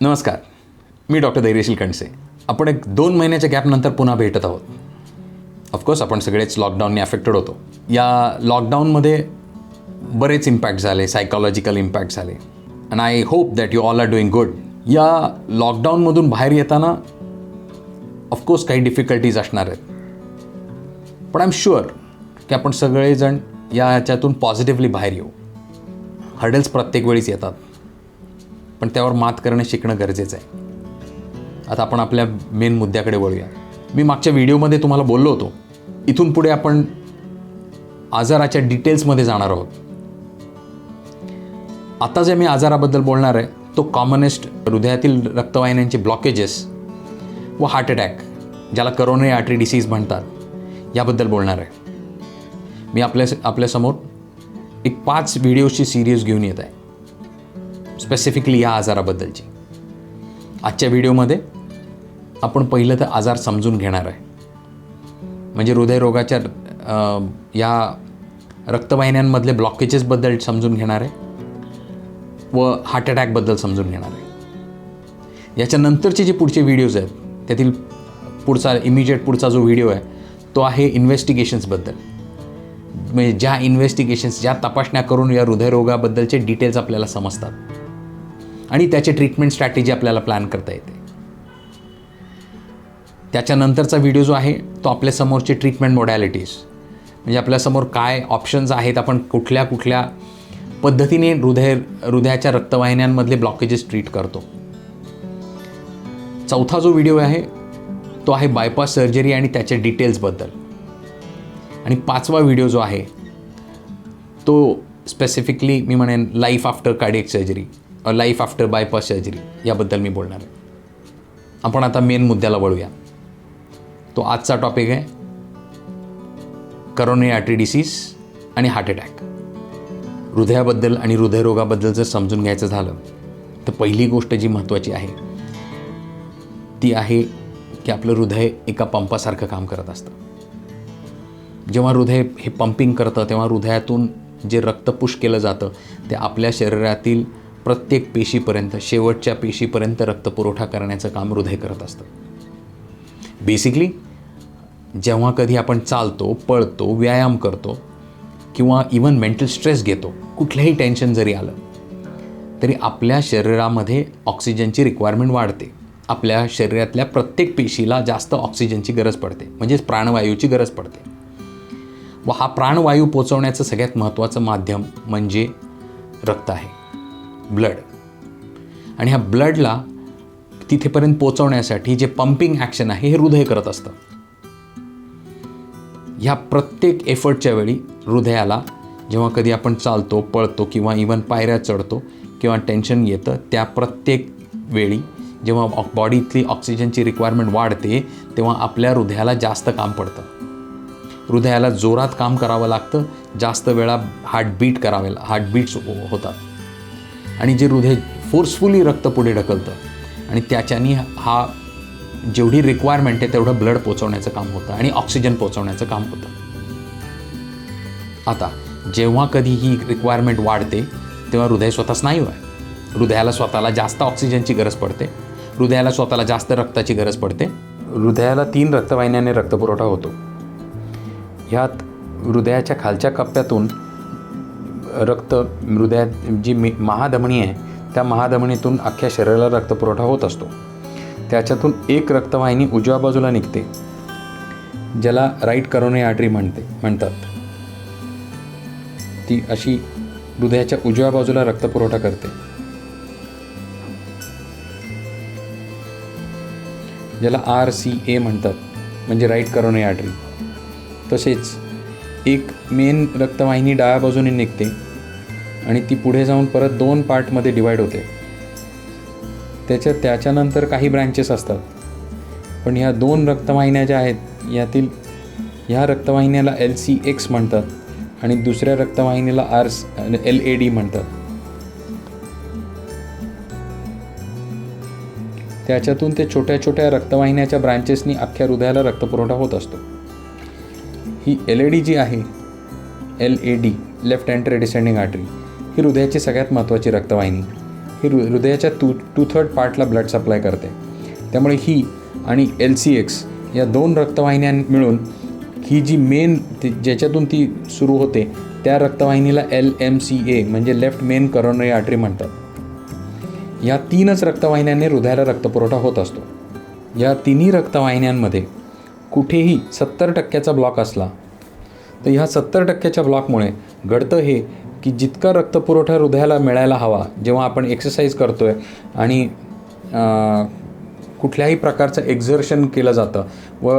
नमस्कार, मी डॉक्टर धैर्यशील कणसे. आपण एक 2 महिन्याच्या गॅपनंतर पुन्हा भेटत आहोत. ऑफकोर्स आपण सगळेच लॉकडाऊनने अफेक्टेड होतो. या लॉकडाऊनमध्ये बरेच इम्पॅक्ट झाले, सायकॉलॉजिकल इम्पॅक्ट झाले. And I hope that you all are doing good. या लॉकडाऊनमधून बाहेर येताना ऑफकोर्स काही डिफिकल्टीज असणार आहेत, पण आय एम शुअर की आपण सगळेजण याच्यातून पॉझिटिव्हली बाहेर येऊ. हर्डल्स प्रत्येक वेळीच येतात, पण त्यावर मात करणं शिकणं गरजेचं आहे. आता आपण आपल्या मेन मुद्द्याकडे वळूया. मी मागच्या व्हिडिओमध्ये तुम्हाला बोललो होतो, इथून पुढे आपण आजाराच्या डिटेल्समध्ये जाणार आहोत. आता जे मी आजाराबद्दल बोलणार आहे तो कॉमनेस्ट हृदयातील रक्तवाहिन्यांचे ब्लॉकेजेस व हार्ट अटॅक, ज्याला करोनरी आर्टरी डिसीज म्हणतात, याबद्दल बोलणार आहे. मी आपल्यासमोर एक 5 व्हिडिओची सिरीज घेऊन येत आहे स्पेसिफिकली या आजाराबद्दलची. आजच्या व्हिडिओमध्ये आपण पहिलं तर आजार समजून घेणार आहे, म्हणजे हृदयरोगाच्या या रक्तवाहिन्यांमधले ब्लॉकेजेसबद्दल समजून घेणार आहे व हार्ट अटॅकबद्दल समजून घेणार आहे. याच्यानंतरचे जे पुढचे व्हिडिओज आहेत त्यातील पुढचा जो व्हिडिओ आहे तो आहे इन्व्हेस्टिगेशन्सबद्दल. म्हणजे ज्या इन्व्हेस्टिगेशन्स, ज्या तपासण्या करून या हृदयरोगाबद्दलचे डिटेल्स आपल्याला समजतात आणि त्याचे ट्रीटमेंट स्ट्रॅटेजी आपल्याला प्लॅन करता येते. त्याच्यानंतरचा व्हिडिओ जो आहे तो आपल्यासमोरचे ट्रीटमेंट मोडॅलिटीज, म्हणजे आपल्यासमोर काय ऑप्शन्स आहेत, आपण कुठल्या कुठल्या पद्धतीने हृदयाच्या रक्तवाहिन्यांमधले ब्लॉकेजेस ट्रीट करतो. चौथा जो व्हिडिओ आहे तो आहे बायपास सर्जरी आणि त्याच्या डिटेल्सबद्दल. आणि 5वा व्हिडिओ जो आहे तो स्पेसिफिकली मी म्हणेन life after cardiac surgery, life after bypass surgery याबद्दल मी बोलणार आहे. आपण आता मेन मुद्द्याला वळूया. तो आजचा टॉपिक आहे करोनरी आर्टरी डिसीज आणि हार्ट अटॅक. हृदयाबद्दल आणि हृदयरोगाबद्दल जर समजून घ्यायचं झालं तर पहिली गोष्ट जी महत्त्वाची आहे ती आहे की आपलं हृदय एका पंपासारखं काम करत असतं. जेव्हा हृदय हे पंपिंग करतं तेव्हा हृदयातून जे रक्त पुश केलं जातं ते आपल्या शरीरातील प्रत्येक पेशीपर्यंत, शेवटच्या पेशीपर्यंत रक्तपुरवठा करण्याचं काम हृदय करत असतं. बेसिकली जेव्हा कधी आपण चालतो, पळतो, व्यायाम करतो किंवा इवन मेंटल स्ट्रेस घेतो, कुठलंही टेन्शन जरी आलं तरी आपल्या शरीरामध्ये ऑक्सिजनची रिक्वायरमेंट वाढते. आपल्या शरीरातल्या प्रत्येक पेशीला जास्त ऑक्सिजनची गरज पडते, म्हणजेच प्राणवायूची गरज पडते. व हा प्राणवायू पोचवण्याचं सगळ्यात महत्त्वाचं माध्यम म्हणजे रक्त आहे, ब्लड. आणि ह्या ब्लडला तिथेपर्यंत पोचवण्यासाठी जे पंपिंग ॲक्शन आहे हे हृदय करत असतं. ह्या प्रत्येक एफर्टच्या वेळी हृदयाला जेव्हा कधी आपण चालतो, पळतो किंवा इवन पायऱ्या चढतो किंवा टेन्शन येतं, त्या प्रत्येक वेळी जेव्हा बॉडीतली ऑक्सिजनची रिक्वायरमेंट वाढते तेव्हा आपल्या हृदयाला जास्त काम पडतं. हृदयाला जोरात काम करावं लागतं, जास्त वेळा हार्टबीट्स होतात आणि जे हृदय फोर्सफुली रक्त पुढे ढकलतं आणि त्याच्यानी हा जेवढी रिक्वायरमेंट आहे तेवढं ब्लड पोचवण्याचं काम होतं आणि ऑक्सिजन पोचवण्याचं काम होतं. आता जेव्हा कधी ही रिक्वायरमेंट वाढते तेव्हा हृदय स्वतः स्नायू आहे. हृदयाला स्वतःला जास्त ऑक्सिजनची गरज पडते, हृदयाला स्वतःला जास्त रक्ताची गरज पडते. हृदयाला 3 रक्तवाहिन्याने रक्तपुरवठा होतो. ह्यात हृदयाच्या खालच्या कप्प्यातून हृदयात जी महाधमनी आहे त्या महाधमनीतून अख्ख्या शरीराला रक्तपुरवठा होत असतो. त्याच्यातून एक रक्तवाहिनी उजव्या बाजूला निघते, ज्याला राईट करोनरी आर्टरी म्हणतात. ती अशी हृदयाच्या उजव्या बाजूला रक्तपुरवठा करते, ज्याला RCA म्हणतात, म्हणजे राईट करोनरी आर्टरी. तसेच एक मेन रक्तवाहिनी डाव्या बाजूने निघते आणि ती पुढे जाऊन परत 2 पार्टमध्ये डिवाईड होते. त्याच्यानंतर काही ब्रँचेस असतात, पण ह्या 2 रक्तवाहिन्या ज्या आहेत यातील ह्या रक्तवाहिन्याला LCX म्हणतात आणि दुसऱ्या रक्तवाहिनीला LAD म्हणतात. त्याच्यातून ते छोट्या छोट्या रक्तवाहिन्याच्या ब्रँचेसनी अख्ख्या हृदयाला रक्तपुरवठा होत असतो. ही LAD जी आहे, LAD left anterior descending artery, ही हृदयाची सगळ्यात महत्त्वाची रक्तवाहिनी ही हृदयाच्या 2/3 पार्टला ब्लड सप्लाय करते. त्यामुळे ही आणि LCX या 2 रक्तवाहिन्या मिळून ही जी मेन ज्याच्यातून ती सुरू होते त्या रक्तवाहिनीला LMCA म्हणजे लेफ्ट मेन करोनरी आर्टरी म्हणतात. या 3च रक्तवाहिन्यांनी हृदयाला रक्तपुरवठा होत असतो. या तिन्ही रक्तवाहिन्यांमध्ये कुठेही 70% ब्लॉक असला तर ह्या 70% ब्लॉकमुळे घडतं हे की जितका रक्तपुरवठा हृदयाला मिळायला हवा जेव्हा आपण एक्सरसाइज करतो आहे आणि कुठल्याही प्रकारचं एक्झर्शन केलं जातं व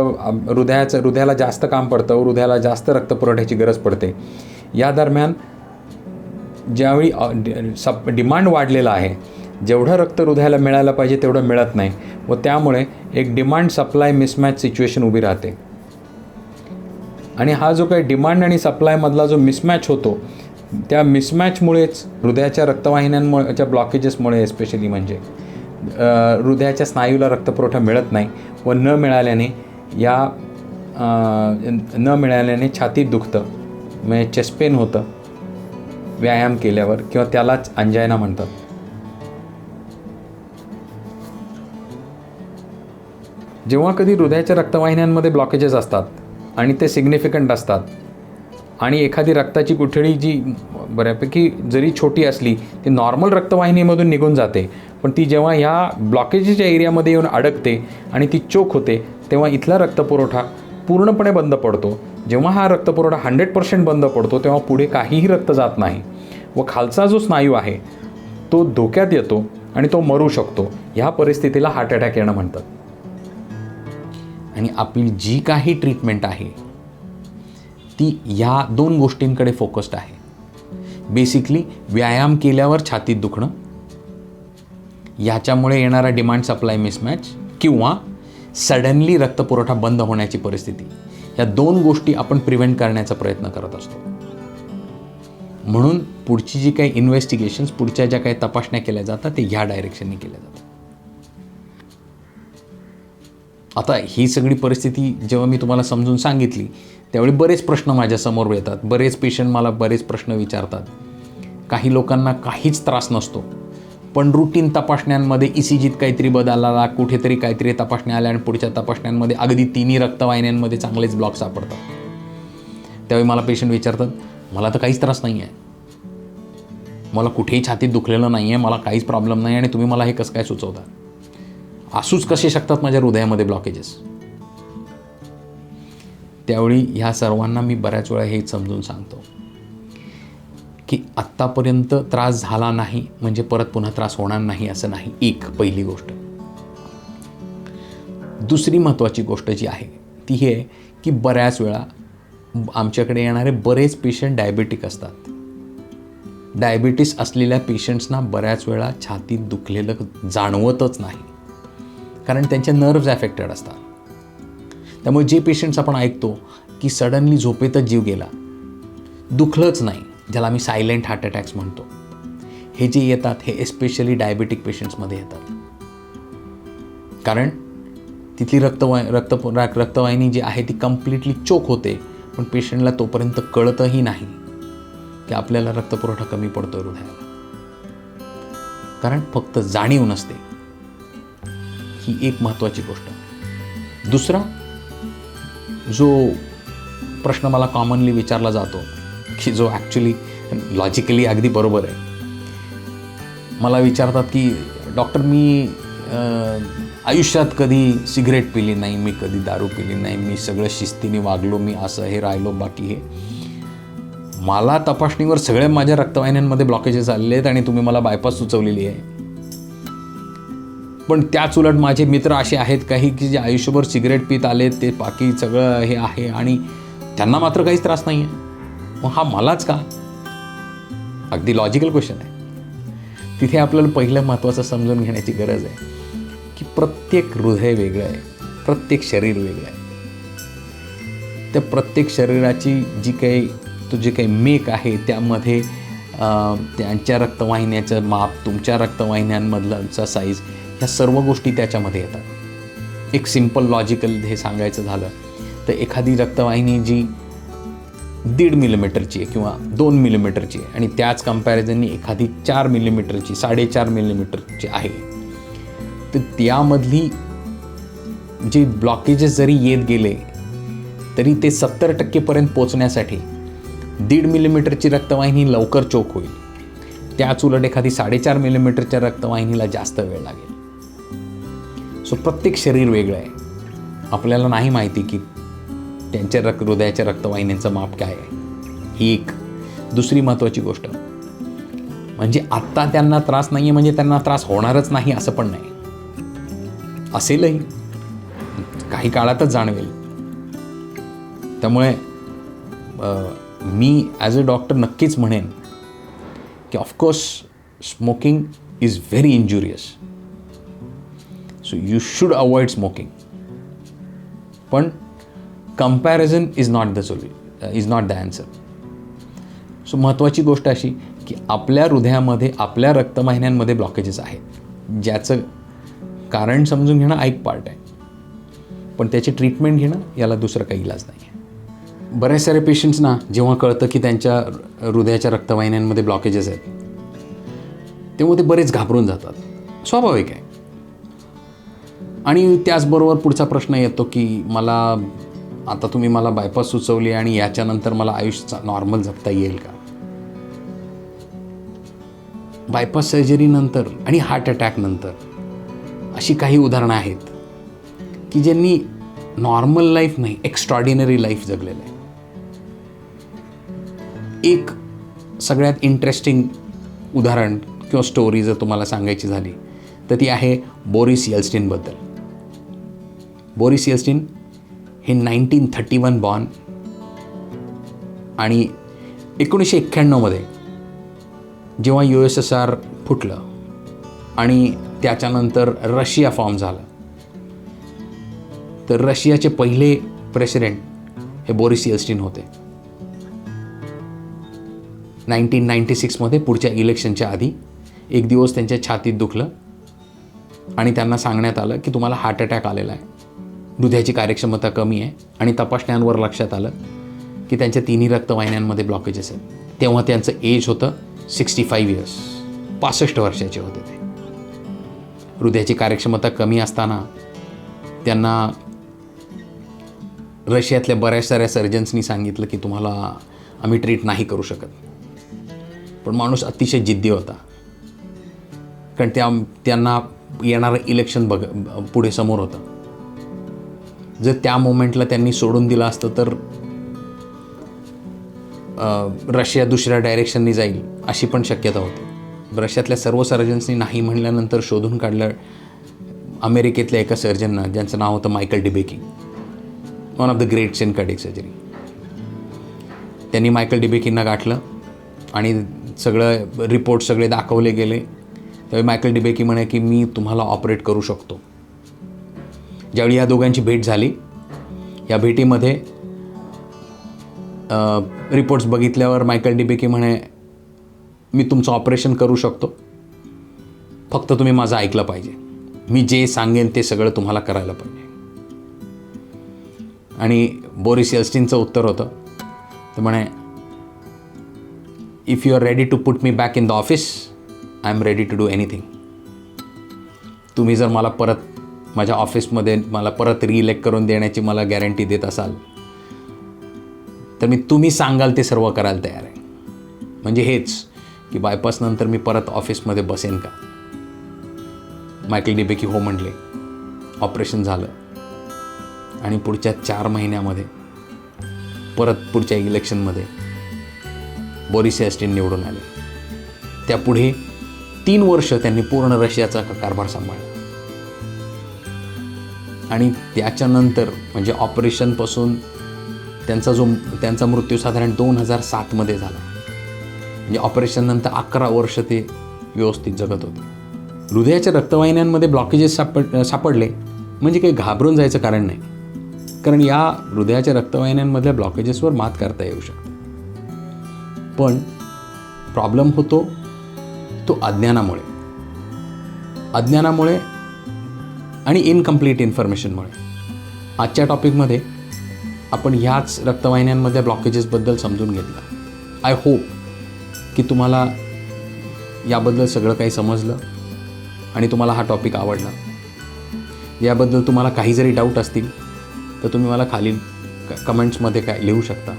हृदयाला जास्त काम पडतं, हृदयाला जास्त रक्तपुरवठ्याची गरज पडते, या दरम्यान ज्यावेळी डिमांड वाढलेला आहे, जेवढं रक्त हृदयाला मिळायला पाहिजे तेवढं मिळत नाही व त्यामुळे एक डिमांड सप्लाय मिसमॅच सिच्युएशन उभी राहते. आणि हा जो काही डिमांड आणि सप्लायमधला जो मिसमॅच होतो त्या मिसमॅचमुळेच हृदयाच्या रक्तवाहिन्यांच्या ब्लॉकेजेसमुळे एस्पेशली म्हणजे हृदयाच्या स्नायूला रक्तपुरवठा मिळत नाही व न मिळाल्याने छातीत दुखतं, म्हणजे चेस्ट पेन होतं व्यायाम केल्यावर किंवा त्यालाच अंजायना म्हणतात. जेव्हा कधी हृदयाच्या रक्तवाहिन्यांमध्ये ब्लॉकेजेस असतात आणि ते सिग्निफिकंट असतात आणि एखादी रक्ताची गुठळी जी बऱ्यापैकी जरी छोटी असली ती नॉर्मल रक्तवाहिनीमधून निघून जाते, पण ती जेव्हा ह्या ब्लॉकेजच्या एरियामध्ये येऊन अडकते आणि ती चोक होते तेव्हा इथला रक्तपुरवठा पूर्णपणे बंद पडतो. जेव्हा हा रक्तपुरवठा 100% बंद पडतो तेव्हा पुढे काहीही रक्त जात नाही व खालचा जो स्नायू आहे तो धोक्यात येतो आणि तो मरू शकतो. ह्या परिस्थितीला हार्ट अटॅक येणं म्हणतात. आणि आपली जी काही ट्रीटमेंट आहे ती या 2 गोष्टींकडे फोकस्ड आहे. बेसिकली व्यायाम केल्यावर छातीत दुखणं, याच्यामुळे येणारा डिमांड सप्लाय मिसमॅच किंवा सडनली रक्तपुरवठा बंद होण्याची परिस्थिती, या 2 गोष्टी आपण प्रिव्हेंट करण्याचा प्रयत्न करत असतो. म्हणून पुढची जी काही इन्व्हेस्टिगेशन्स, पुढच्या ज्या काही तपासण्या केल्या जातात ते ह्या डायरेक्शनने केल्या जातात. आता ही सगळी परिस्थिती जेव्हा मी तुम्हाला समजून सांगितली त्यावेळी बरेच प्रश्न माझ्यासमोर येतात. बरेच पेशंट मला बरेच प्रश्न विचारतात. काही लोकांना काहीच त्रास नसतो, पण रुटीन तपासण्यांमध्ये ECGत काहीतरी बदल आला, कुठेतरी काहीतरी तपासण्या आल्या आणि पुढच्या तपासण्यांमध्ये अगदी 3 रक्तवाहिन्यांमध्ये चांगलेच ब्लॉक सापडतात. त्यावेळी मला पेशंट विचारतात, मला तर काहीच त्रास नाही आहे, मला कुठेही छातीत दुखलेलं नाही आहे, मला काहीच प्रॉब्लेम नाही आणि तुम्ही मला हे कसं काय सुचवता? असूच कसे शकतात माझ्या हृदयामध्ये ब्लॉकेजेस? त्यावेळी ह्या सर्वांना मी बऱ्याच वेळा हे समजून सांगतो की आत्तापर्यंत त्रास झाला नाही म्हणजे परत पुन्हा त्रास होणार नाही असं नाही. एक पहिली गोष्ट. दुसरी महत्त्वाची गोष्ट जी आहे ती ही आहे की बऱ्याच वेळा आमच्याकडे येणारे बरेच पेशंट डायबेटिक असतात. डायबिटीस असलेल्या पेशंट्सना बऱ्याच वेळा छातीत दुखलेलं जाणवतच नाही, कारण त्यांचे नर्व्ज ॲफेक्टेड असतात. त्यामुळे जे पेशंट्स आपण ऐकतो की सडनली झोपेतच जीव गेला, दुखलंच नाही, ज्याला आम्ही सायलेंट हार्ट अटॅक्स म्हणतो, हे जे येतात हे एस्पेशली डायबेटिक पेशंट्समध्ये येतात. कारण तिथली रक्तवाहिनी जी आहे ती कम्प्लिटली चोक होते, पण पेशंटला तोपर्यंत कळतही नाही की आपल्याला रक्तपुरवठा कमी पडतो हृदयाला, कारण फक्त जाणीव नसते. ही एक महत्त्वाची गोष्ट. दुसरा जो प्रश्न मला कॉमनली विचारला जातो की जो ॲक्च्युली लॉजिकली अगदी बरोबर आहे, मला विचारतात की डॉक्टर मी आयुष्यात कधी सिगरेट पिली नाही, मी कधी दारू पिली नाही, मी सगळं शिस्तीने वागलो, मी असं हे राहिलो, बाकी हे मला तपासणीवर सगळ्या माझ्या रक्तवाहिन्यांमध्ये ब्लॉकेजेस आलेले आहेत आणि तुम्ही मला बायपास सुचवलेली आहे. पण त्याच उलट माझे मित्र असे आहेत काही की जे आयुष्यभर सिगरेट पित आले, ते बाकी सगळं हे आहे आणि त्यांना मात्र काहीच त्रास नाही आहे, मग हा मलाच का? अगदी लॉजिकल क्वेश्चन आहे. तिथे आपल्याला पहिलं महत्त्वाचं समजून घेण्याची गरज आहे की प्रत्येक हृदय वेगळं आहे, प्रत्येक शरीर वेगळं आहे. त्या प्रत्येक शरीराची जी काही मेक आहे त्यामध्ये त्यांच्या रक्तवाहिन्याचं माप, तुमच्या रक्तवाहिन्यांमधलाचा साईज, ह्या सर्व गोष्टी त्याच्यामध्ये येतात. एक सिम्पल लॉजिकल हे सांगायचं झालं तर एखादी रक्तवाहिनी जी 1.5 मिलीमीटरची आहे किंवा 2 मिलीमीटरची आहे आणि त्याच कंपॅरिझननी एखादी 4 मिलीमीटरची 4.5 मिलीमीटरची आहे, तर त्यामधली जे ब्लॉकेजेस जरी येत गेले तरी ते 70% पोचण्यासाठी 1.5 मिलीमीटरची रक्तवाहिनी लवकर चोक होईल. त्याच उलट एखादी 4.5 मिलीमीटरच्या रक्तवाहिनीला जास्त वेळ लागेल. सो प्रत्येक शरीर वेगळं आहे. आपल्याला नाही माहिती की त्यांच्या हृदयाच्या रक्तवाहिन्यांचं माप काय आहे. ही एक दुसरी महत्त्वाची गोष्ट म्हणजे आत्ता त्यांना त्रास नाही आहे म्हणजे त्यांना त्रास होणारच नाही असं पण नाही. असेलही, काही काळातच जाणवेल. त्यामुळे मी ॲज अ डॉक्टर नक्कीच म्हणेन की of course smoking is very injurious, so you should avoid smoking. पण comparison is not the answer. So महत्त्वाची गोष्ट अशी की आपल्या हृदयामध्ये आपल्या रक्तवाहिन्यांमध्ये ब्लॉकेजेस आहेत, ज्याचं कारण समजून घेणं एक पार्ट आहे, पण त्याची ट्रीटमेंट घेणं याला दुसरं काही इलाज नाही आहे. बऱ्याच साऱ्या पेशंट्सना जेव्हा कळतं की त्यांच्या हृदयाच्या रक्तवाहिन्यांमध्ये ब्लॉकेजेस आहेत तेव्हा ते बरेच घाबरून जातात. स्वाभाविक आहे. आणि त्याचबरोबर पुढचा प्रश्न येतो की आता तुम्ही मला बायपास सुचवली आणि याच्यानंतर मला आयुष्य नॉर्मल जगता येईल का? बायपास सर्जरीनंतर आणि हार्ट अटॅकनंतर अशी काही उदाहरणं आहेत की ज्यांनी नॉर्मल लाईफ नाही, एक्स्ट्रॉर्डिनरी लाईफ जगलेलं आहे. एक सगळ्यात इंटरेस्टिंग उदाहरण किंवा स्टोरी जर तुम्हाला सांगायची झाली तर ती आहे बोरिस येल्स्टिनबद्दल. बोरिस येल्स्टिन हे 1931 बॉर्न आणि 1991 जेव्हा USSR फुटलं आणि त्याच्यानंतर रशिया फॉर्म झालं तर रशियाचे पहिले प्रेसिडेंट हे बोरिस येल्स्टिन होते. 1996 पुढच्या इलेक्शनच्या आधी एक दिवस त्यांच्या छातीत दुखलं आणि त्यांना सांगण्यात आलं की तुम्हाला हार्ट अटॅक आलेला आहे, हृदयाची कार्यक्षमता कमी आहे आणि तपासण्यांवर लक्षात आलं की त्यांच्या तिन्ही रक्तवाहिन्यांमध्ये ब्लॉकेजेस आहेत. तेव्हा त्यांचं एज होतं 65 इयर्स, 65 वर्षाचे होते ते. हृदयाची कार्यक्षमता कमी असताना त्यांना रशियातल्या बऱ्याच साऱ्या सर्जन्सनी सांगितलं की तुम्हाला आम्ही ट्रीट नाही करू शकत. पण माणूस अतिशय जिद्दी होता, कारण त्यांना येणारं इलेक्शन पुढे समोर होतं. जर त्या मोमेंटला त्यांनी सोडून दिलं असतं तर रशिया दुसऱ्या डायरेक्शननी जाईल अशी पण शक्यता होती. रशियातल्या सर्व सर्जन्सनी नाही म्हणल्यानंतर शोधून काढलं अमेरिकेतल्या एका सर्जननं, ज्यांचं नाव होतं Michael DeBakey, one of the greats in cardiac surgery. त्यांनी मायकल डिबेकींना गाठलं आणि सगळं रिपोर्ट सगळे दाखवले गेले. त्यावेळी मायकल डिबेकी म्हणे की मी तुम्हाला ऑपरेट करू शकतो. ज्यावेळी या दोघांची भेट झाली, या भेटीमध्ये रिपोर्ट्स बघितल्यावर मायकल डिबेकी म्हणे मी तुमचं ऑपरेशन करू शकतो, फक्त तुम्ही माझं ऐकलं पाहिजे, मी जे सांगेन ते सगळं तुम्हाला करायला पाहिजे. आणि बोरिस येल्स्टिनचं उत्तर होतं, तर म्हणे if you are ready to put me back in the office I am ready to do anything. तुम्ही जर मला परत माझ्या ऑफिसमध्ये मला परत रिइलेक्ट करून देण्याची मला गॅरंटी देत असाल तर मी तुम्ही सांगाल ते सर्व करायला तयार आहे. म्हणजे हेच की बायपासनंतर मी परत ऑफिसमध्ये बसेन का? मायकल डिबेकी हो म्हणले. ऑपरेशन झालं आणि पुढच्या 4 महिन्यामध्ये परत पुढच्या इलेक्शनमध्ये बोरिस येल्स्टिन निवडून आले. त्यापुढे 3 वर्ष त्यांनी पूर्ण रशियाचा कारभार सांभाळला आणि त्याच्यानंतर म्हणजे ऑपरेशनपासून त्यांचा मृत्यू साधारण 2007 झाला. म्हणजे ऑपरेशननंतर 11 वर्ष ते व्यवस्थित जगत होते. हृदयाच्या रक्तवाहिन्यांमध्ये ब्लॉकेजेस सापडले म्हणजे काही घाबरून जायचं कारण नाही, कारण या हृदयाच्या रक्तवाहिन्यांमधल्या ब्लॉकेजेसवर मात करता येऊ शकते. पण प्रॉब्लेम होतो तो अज्ञानामुळे आणि इनकम्प्लीट इन्फॉर्मेशनमुळे. आजच्या टॉपिकमध्ये आपण ह्याच रक्तवाहिन्यांमधल्या ब्लॉकेजेसबद्दल समजून घेतलं. आय होप की तुम्हाला याबद्दल सगळं काही समजलं आणि तुम्हाला हा टॉपिक आवडला. याबद्दल तुम्हाला काही जरी डाऊट असतील तर तुम्ही मला खाली कमेंट्समध्ये काय लिहू शकता.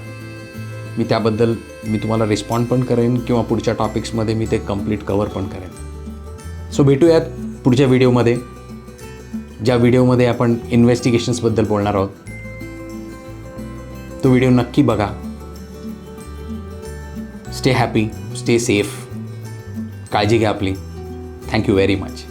मी त्याबद्दल तुम्हाला रिस्पॉन्ड पण करेन किंवा पुढच्या टॉपिक्समध्ये मी ते कंप्लीट कवर पण करेन. सो भेटूयात पुढच्या व्हिडिओमध्ये, ज्या व्हिडिओमध्ये आपण इन्व्हेस्टिगेशन्सबद्दल बोलणार आहोत. तो व्हिडिओ नक्की बघा. स्टे हॅपी, स्टे सेफ, काळजी घ्या आपली. Thank you very much.